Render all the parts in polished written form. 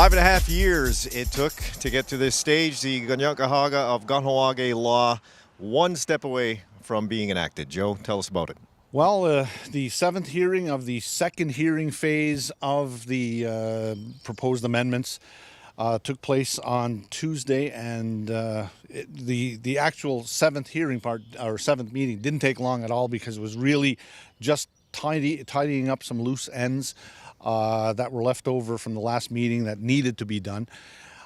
5.5 years it took to get to this stage. The Kanien'keháka of Kahnawà law, one step away from being enacted. Joe, tell us about it. Well, the seventh hearing of the second hearing phase of the proposed amendments took place on Tuesday, and the actual seventh hearing part, or seventh meeting, didn't take long at all because it was really just tidying up some loose ends that were left over from the last meeting that needed to be done.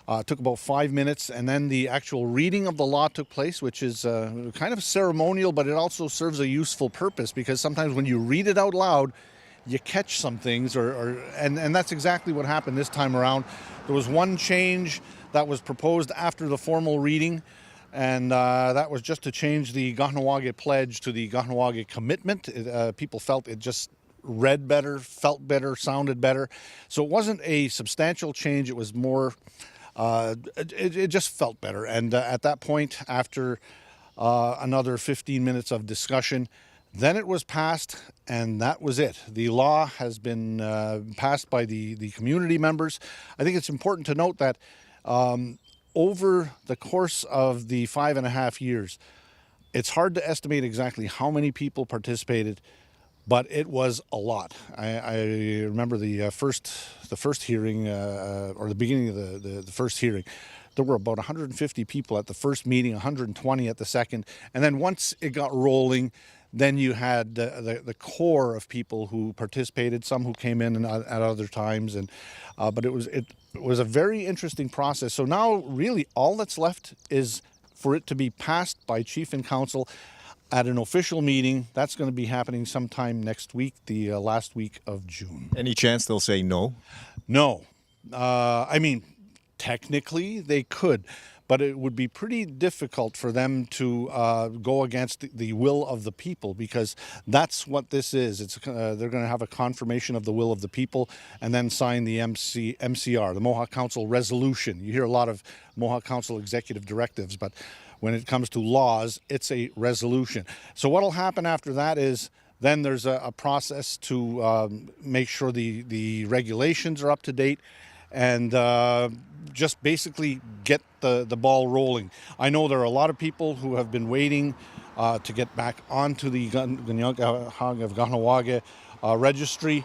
It took about 5 minutes, and then the actual reading of the law took place, which is kind of ceremonial, but it also serves a useful purpose, because sometimes when you read it out loud, you catch some things, and that's exactly what happened this time around. There was one change that was proposed after the formal reading, and that was just to change the Kahnawà pledge to the Kahnawà commitment. People felt it just read better, felt better, sounded better. So it wasn't a substantial change. It was more, it just felt better. And at that point, after another 15 minutes of discussion, then it was passed, and that was it. The law has been passed by the community members. I think it's important to note that over the course of the 5.5 years, it's hard to estimate exactly how many people participated, but it was a lot. I remember the first hearing, or the beginning of the first hearing. There were about 150 people at the first meeting, 120 at the second, and then once it got rolling, then you had the core of people who participated, some who came in at other times, and but it was a very interesting process. So now, really, all that's left is for it to be passed by Chief and Council at an official meeting. That's going to be happening sometime next week, the last week of June. Any chance they'll say no? No. I mean, technically they could, but it would be pretty difficult for them to go against the will of the people, because that's what this is. They're going to have a confirmation of the will of the people and then sign the MCR, the Mohawk Council resolution. You hear a lot of Mohawk Council executive directives, but when it comes to laws, it's a resolution. So what will happen after that is then there's a process to make sure the regulations are up to date, and just basically get the ball rolling. I know there are a lot of people who have been waiting to get back onto the Kanien'kehá of Kahnawà registry,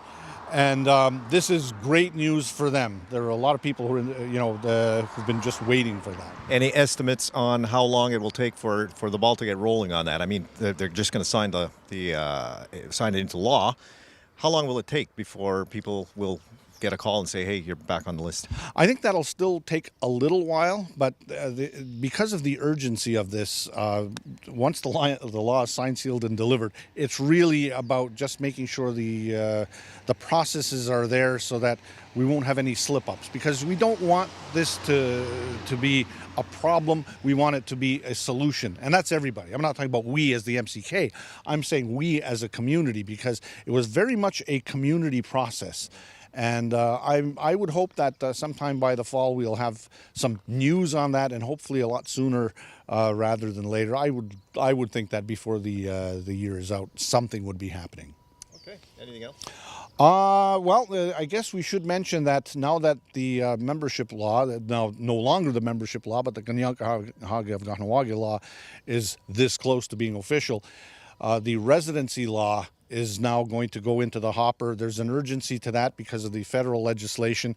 and this is great news for them. There are a lot of people who are, who've been just waiting for that. Any estimates on how long it will take for the ball to get rolling on that? I mean, they're just going to sign sign it into law. How long will it take before people will get a call and say, hey, you're back on the list? I think that'll still take a little while, but because of the urgency of this, once the law is signed, sealed, and delivered, it's really about just making sure the processes are there so that we won't have any slip-ups, because we don't want this to be a problem. We want it to be a solution, and that's everybody. I'm not talking about we as the MCK. I'm saying we as a community, because it was very much a community process. And I would hope that sometime by the fall we'll have some news on that, and hopefully a lot sooner rather than later. I would think that before the year is out, something would be happening. Okay. Anything else? Well, I guess we should mention that now that the membership law, now no longer the membership law, but the Kanien'keháka of Kahnawà law is this close to being official, the residency law is now going to go into the hopper. There's an urgency to that because of the federal legislation.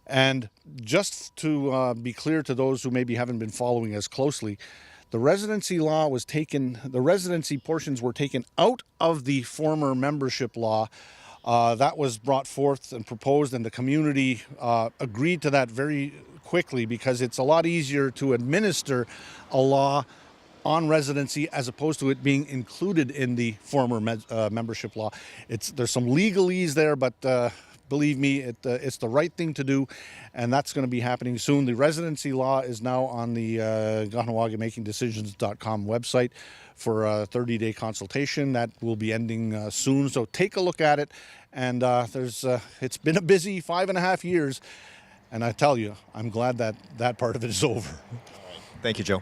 And just to be clear to those who maybe haven't been following as closely, the residency law was taken, the residency portions were taken out of the former membership law. That was brought forth and proposed, and the community agreed to that very quickly, because it's a lot easier to administer a law on residency as opposed to it being included in the former membership law. There's some legalese there, but believe me, it's the right thing to do, and that's going to be happening soon. The residency law is now on the KahnawakeMakingDecisions.com website for a 30-day consultation. That will be ending soon, so take a look at it. And it's been a busy 5.5 years, and I tell you, I'm glad that part of it is over. All right. Thank you, Joe.